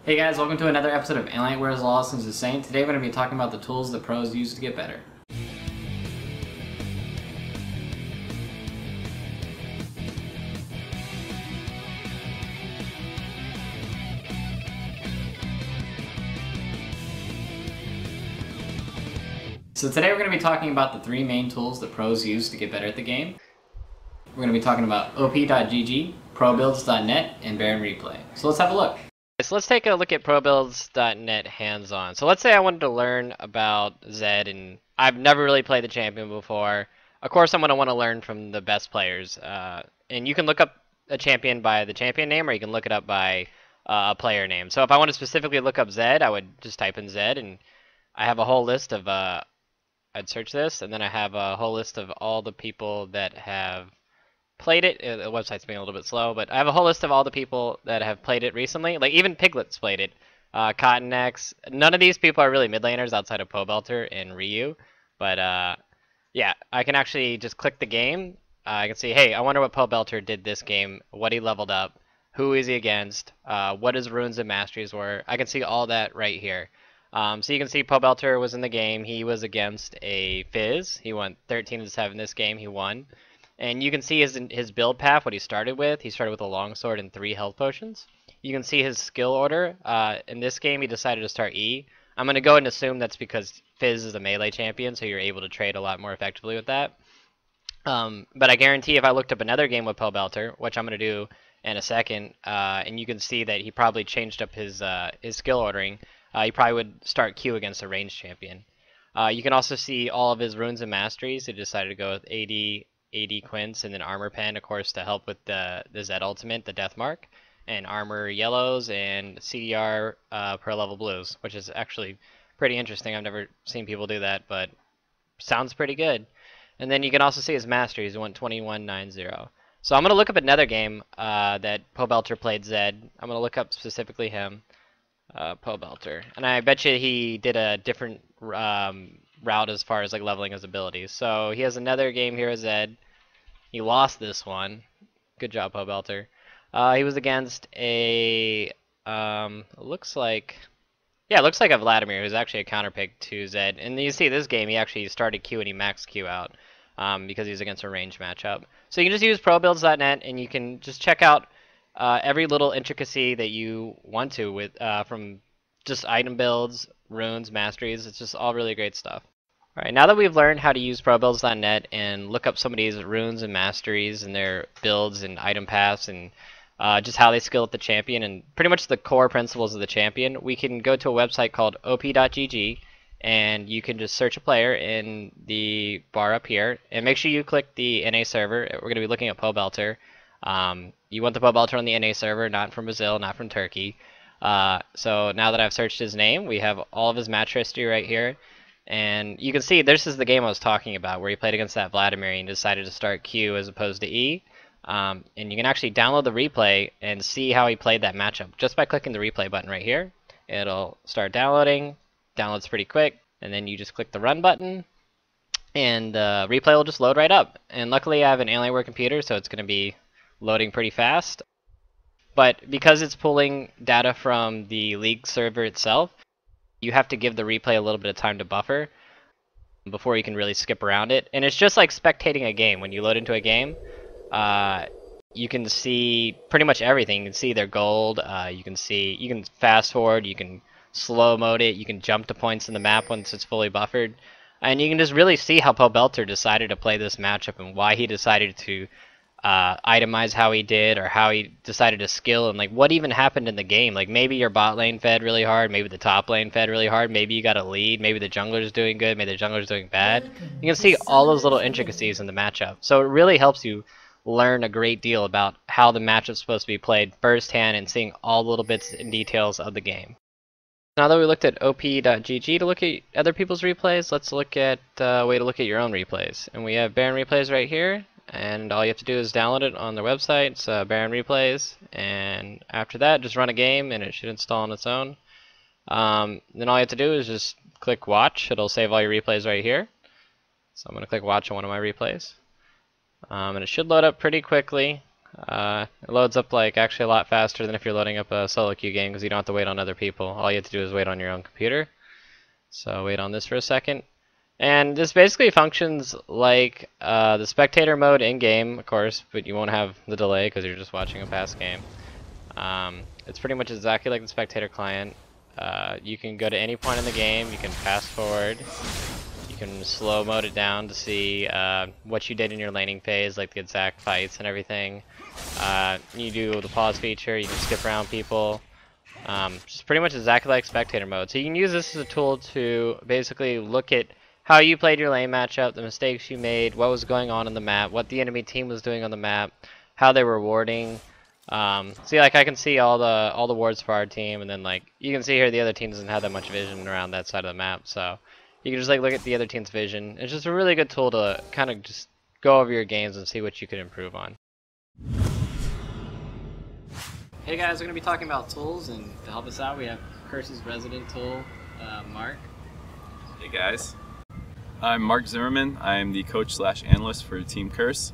Hey guys, welcome to another episode of Alienware's Law Lessons is Saying. Today we're going to be talking about the tools that pros use to get better. So today we're going to be talking about the three main tools that pros use to get better at the game. We're going to be talking about op.gg, probuilds.net, and Baron Replay. So let's have a look. So let's take a look at Probuilds.net hands-on. So let's say I wanted to learn about Zed, and I've never really played the champion before. Of course, I'm going to want to learn from the best players. And you can look up a champion by the champion name, or you can look it up by a player name. So if I want to specifically look up Zed, I would just type in Zed, and I have a whole list of, I'd search this, and then I have a whole list of all the people that have played it. The website's being a little bit slow, but I have a whole list of all the people that have played it recently. Like even Piglet's played it. Cottonex. None of these people are really mid laners outside of Pobelter and Ryu. But yeah, I can actually just click the game. I can see, hey, I wonder what Pobelter did this game, what he leveled up, who is he against, what his runes and masteries were. I can see all that right here. So you can see Pobelter was in the game. He was against a Fizz. He went 13-7 this game. He won. And you can see his build path, what he started with. He started with a longsword and 3 health potions. You can see his skill order. In this game, he decided to start E. I'm going to go and assume that's because Fizz is a melee champion, so you're able to trade a lot more effectively with that. But I guarantee if I looked up another game with Pobelter, which I'm going to do in a second, and you can see that he probably changed up his skill ordering, he probably would start Q against a ranged champion. You can also see all of his runes and masteries. He decided to go with AD Quince, and then Armor Pen, of course, to help with the Zed ultimate, the Death Mark, and Armor Yellows, and CDR per level Blues, which is actually pretty interesting. I've never seen people do that, but sounds pretty good. And then you can also see his masteries. He went 21-9-0. So I'm going to look up another game that Pobelter played Zed. I'm going to look up specifically him, Pobelter. And I bet you he did a different route as far as like leveling his abilities. So he has another game here as Zed. He lost this one. Good job, Pobelter. He was against a looks like a Vladimir, who's actually a counterpick to Zed. And you see this game, he actually started Q and he maxed Q out because he was against a ranged matchup. So you can just use probuilds.net and you can just check out every little intricacy that you want to with from just item builds, runes, masteries. It's just all really great stuff. Alright, now that we've learned how to use probuilds.net and look up some of these runes and masteries and their builds and item paths and just how they skill at the champion and pretty much the core principles of the champion, we can go to a website called op.gg and you can just search a player in the bar up here and make sure you click the NA server. We're going to be looking at Pobelter. You want the Pobelter on the NA server, not from Brazil, not from Turkey. So now that I've searched his name, we have all of his match history right here. And you can see this is the game I was talking about where he played against that Vladimir and decided to start Q as opposed to E. And you can actually download the replay and see how he played that matchup just by clicking the replay button right here. It'll start downloading. Downloads pretty quick. And then you just click the run button and replay will just load right up. And luckily I have an Alienware computer, so it's going to be loading pretty fast. But because it's pulling data from the league server itself, you have to give the replay a little bit of time to buffer before you can really skip around it. And it's just like spectating a game. When you load into a game, you can see pretty much everything. You can see their gold, you can fast forward, you can slow mode it, you can jump to points in the map once it's fully buffered. And you can just really see how Pobelter decided to play this matchup and why he decided to itemize how he did, or how he decided to skill, and like what even happened in the game. Like maybe your bot lane fed really hard, maybe the top lane fed really hard, maybe you got a lead, maybe the jungler's doing good, maybe the jungler's doing bad. You can see all those little intricacies in the matchup. So it really helps you learn a great deal about how the matchup's supposed to be played firsthand and seeing all the little bits and details of the game. Now that we looked at op.gg to look at other people's replays, let's look at a way to look at your own replays. And we have Baron replays right here. And all you have to do is download it on their website. It's Baron Replays, and after that just run a game and it should install on its own. Then all you have to do is just click watch. It'll save all your replays right here. So I'm going to click watch on one of my replays. And it should load up pretty quickly. It loads up like actually a lot faster than if you're loading up a solo queue game because you don't have to wait on other people. All you have to do is wait on your own computer. So wait on this for a second. And this basically functions like the spectator mode in-game, of course, but you won't have the delay because you're just watching a past game. It's pretty much exactly like the spectator client. You can go to any point in the game, you can fast forward, you can slow mode it down to see what you did in your laning phase, like the exact fights and everything. You do the pause feature, you can skip around people. Just pretty much exactly like spectator mode. So you can use this as a tool to basically look at how you played your lane matchup, the mistakes you made, what was going on the map, what the enemy team was doing on the map, how they were warding. See, like I can see all the wards for our team, and then like you can see here the other team doesn't have that much vision around that side of the map, so you can just like look at the other team's vision. It's just a really good tool to kind of just go over your games and see what you could improve on. Hey guys, we're going to be talking about tools, and to help us out we have Curse's resident tool, Mark. Hey guys, I'm Mark Zimmerman. I'm the coach/analyst for Team Curse.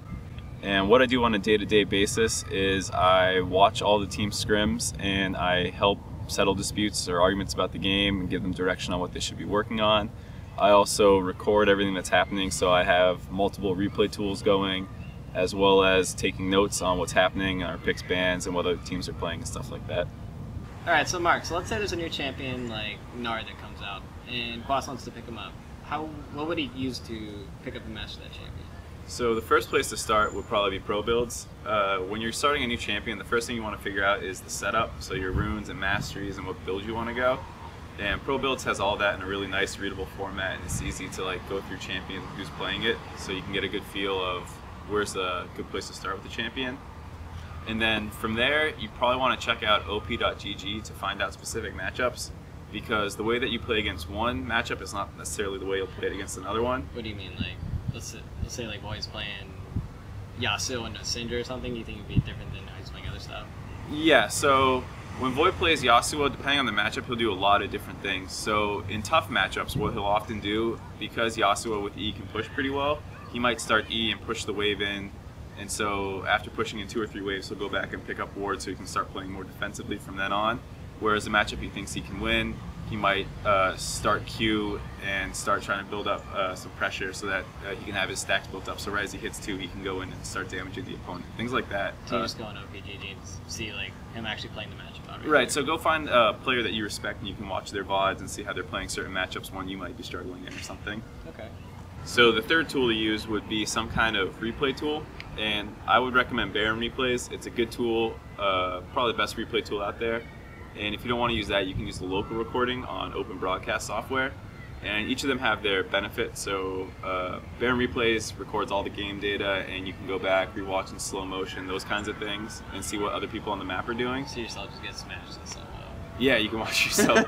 And what I do on a day-to-day basis is I watch all the team scrims and I help settle disputes or arguments about the game and give them direction on what they should be working on. I also record everything that's happening, so I have multiple replay tools going, as well as taking notes on what's happening in our picks bans and what other teams are playing and stuff like that. Alright, so Mark, so let's say there's a new champion like Nard that comes out and Boss wants to pick him up. What would he use to pick up and master that champion? So the first place to start would probably be Probuilds. When you're starting a new champion, the first thing you want to figure out is the setup, so your runes and masteries and what build you want to go. And Probuilds has all that in a really nice readable format, and it's easy to like go through champion who's playing it, so you can get a good feel of where's a good place to start with the champion. And then from there, you probably want to check out op.gg to find out specific matchups, because the way that you play against one matchup is not necessarily the way you'll play it against another one. What do you mean? Like, let's say like Boy's playing Yasuo and Syndra or something, you think it'd be different than how he's playing other stuff? Yeah, so when Void plays Yasuo, depending on the matchup, he'll do a lot of different things. So in tough matchups, what he'll often do, because Yasuo with E can push pretty well, he might start E and push the wave in, and so after pushing in 2 or 3 waves, he'll go back and pick up ward so he can start playing more defensively from then on. Whereas the matchup he thinks he can win, he might start Q and start trying to build up some pressure so that he can have his stacks built up. So right as he hits 2, he can go in and start damaging the opponent. Things like that. So you just go on OPGG and see like him actually playing the matchup out. Right, so go find a player that you respect and you can watch their VODs and see how they're playing certain matchups, one you might be struggling in or something. Okay. So the third tool to use would be some kind of replay tool, and I would recommend Baron Replays. It's a good tool, probably the best replay tool out there. And if you don't want to use that, you can use the local recording on open broadcast software. And each of them have their benefits. So Baron Replays records all the game data, and you can go back, rewatch in slow motion, those kinds of things, and see what other people on the map are doing. See yourself just get smashed and stuff. Yeah, you can watch yourself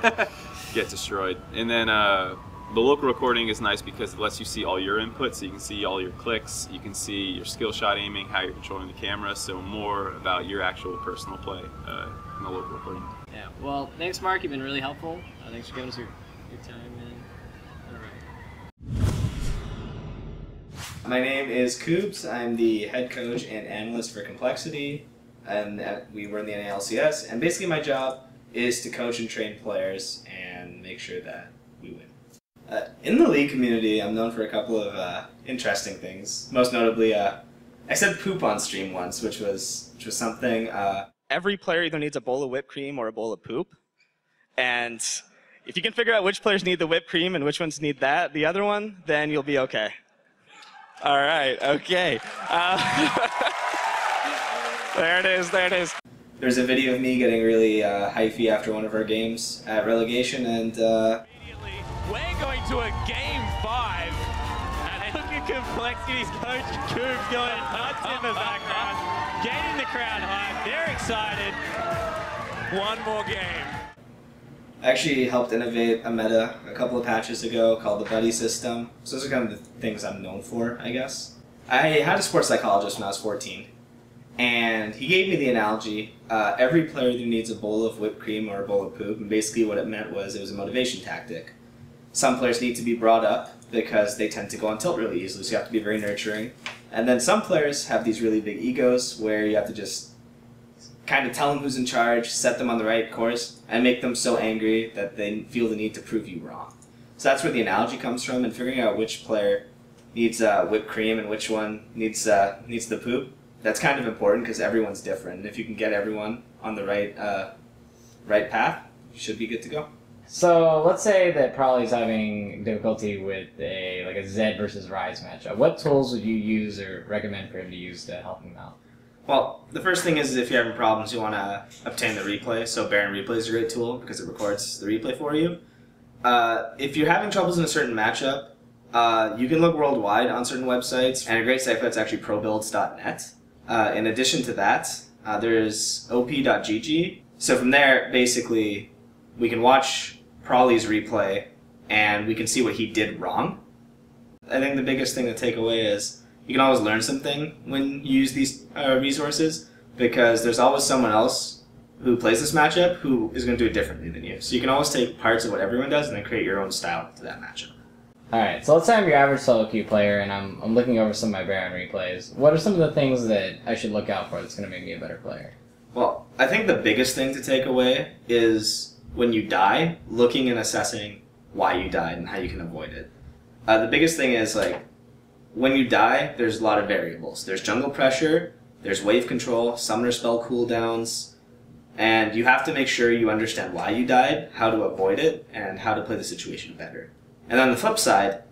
get destroyed. And then the local recording is nice because it lets you see all your inputs, so you can see all your clicks, you can see your skill shot aiming, how you're controlling the camera, so more about your actual personal play in the local recording. Yeah, well, thanks Mark, you've been really helpful. Thanks for giving us your time, man. Alright. My name is Kubz. I'm the head coach and analyst for Complexity, and we run the NALCS, and basically my job is to coach and train players and make sure that we win. In the League community, I'm known for a couple of interesting things. Most notably, I said poop on stream once, which was something. Every player either needs a bowl of whipped cream or a bowl of poop, and if you can figure out which players need the whipped cream and which ones need the other one, then you'll be okay. All right, okay. There it is, there it is. There's a video of me getting really hyphy after one of our games at relegation, and we're going to a game 5, and look at Complexity's coach Kubz going nuts in the background, getting the crowd hyped. They're excited. One more game. I actually helped innovate a meta a couple of patches ago called the buddy system. So those are kind of the things I'm known for, I guess. I had a sports psychologist when I was 14, and he gave me the analogy, every player either needs a bowl of whipped cream or a bowl of poop, and basically what it meant was it was a motivation tactic. Some players need to be brought up because they tend to go on tilt really easily, so you have to be very nurturing. And then some players have these really big egos where you have to just kind of tell them who's in charge, set them on the right course, and make them so angry that they feel the need to prove you wrong. So that's where the analogy comes from, and figuring out which player needs whipped cream and which one needs the poop. That's kind of important because everyone's different. And if you can get everyone on the right path, you should be good to go. So let's say that Prolly's having difficulty with a Zed versus Ryze matchup. What tools would you use or recommend for him to use to help him out? Well, the first thing is if you're having problems, you want to obtain the replay. So Baron Replay is a great tool because it records the replay for you. If you're having troubles in a certain matchup, you can look worldwide on certain websites, and a great site for that's actually Probuilds.net. In addition to that, there's op.gg. So from there, basically, we can watch Prolly's replay, and we can see what he did wrong. I think the biggest thing to take away is you can always learn something when you use these resources, because there's always someone else who plays this matchup who is going to do it differently than you. So you can always take parts of what everyone does and then create your own style to that matchup. Alright, so let's say I'm your average solo queue player and I'm looking over some of my Baron replays. What are some of the things that I should look out for that's going to make me a better player? Well, I think the biggest thing to take away is when you die, looking and assessing why you died and how you can avoid it. The biggest thing is, like, when you die, there's a lot of variables. There's jungle pressure, there's wave control, summoner spell cooldowns, and you have to make sure you understand why you died, how to avoid it, and how to play the situation better. And on the flip side,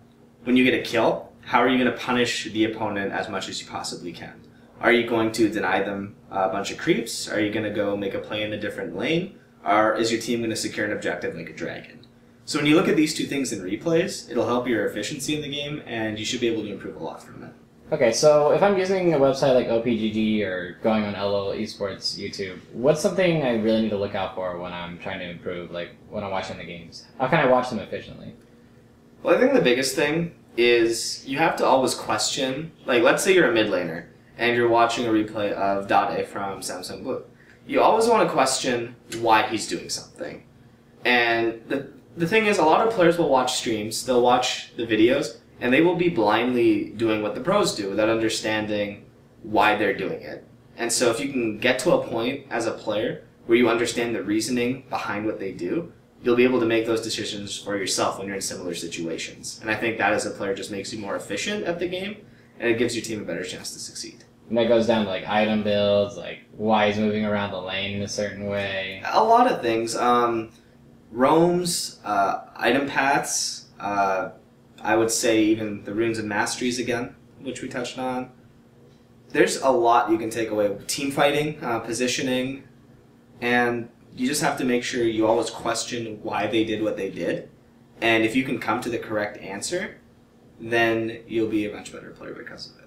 when you get a kill, how are you going to punish the opponent as much as you possibly can? Are you going to deny them a bunch of creeps? Are you going to go make a play in a different lane? Or is your team going to secure an objective like a dragon? So when you look at these two things in replays, it'll help your efficiency in the game, and you should be able to improve a lot from it. Okay, so if I'm using a website like OPGG or going on LoL Esports YouTube, what's something I really need to look out for when I'm trying to improve, like when I'm watching the games? How can I watch them efficiently? Well, I think the biggest thing is you have to always question, like let's say you're a mid laner and you're watching a replay of Dade from Samsung Blue. You always want to question why he's doing something. And the thing is, a lot of players will watch streams, they'll watch the videos, and they will be blindly doing what the pros do without understanding why they're doing it. And so if you can get to a point as a player where you understand the reasoning behind what they do, you'll be able to make those decisions for yourself when you're in similar situations. And I think that as a player just makes you more efficient at the game, and it gives your team a better chance to succeed. And that goes down to like item builds, like why he's moving around the lane in a certain way. A lot of things. Roams, item paths, I would say even the Runes of Masteries again, which we touched on. There's a lot you can take away. Team fighting, positioning, and you just have to make sure you always question why they did what they did. And if you can come to the correct answer, then you'll be a much better player because of it.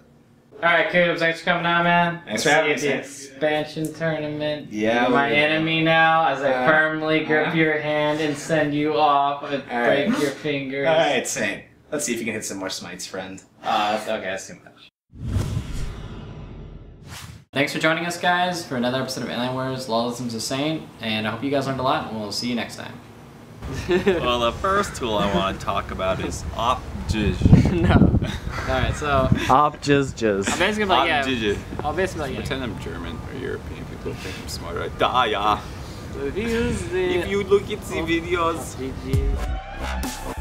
Alright, Kubz, thanks for coming on, man. Thanks for having See you me. at the expansion tournament. Yeah, You're my we- enemy now as I firmly grip your hand and send you off and break your fingers. Alright, same. Let's see if you can hit some more smites, friend. That's too much. Thanks for joining us, guys, for another episode of Alienware's Lawlessness is Sane, and I hope you guys learned a lot, and we'll see you next time. Well, the first tool I want to talk about is OpJizz. No. Alright, so I'll OpJizz. basically like, yeah. OpJizz. I'll basically like, yeah. Pretend I'm German or European. People think I'm smarter. Yeah. If you use the If you look at the videos. GG.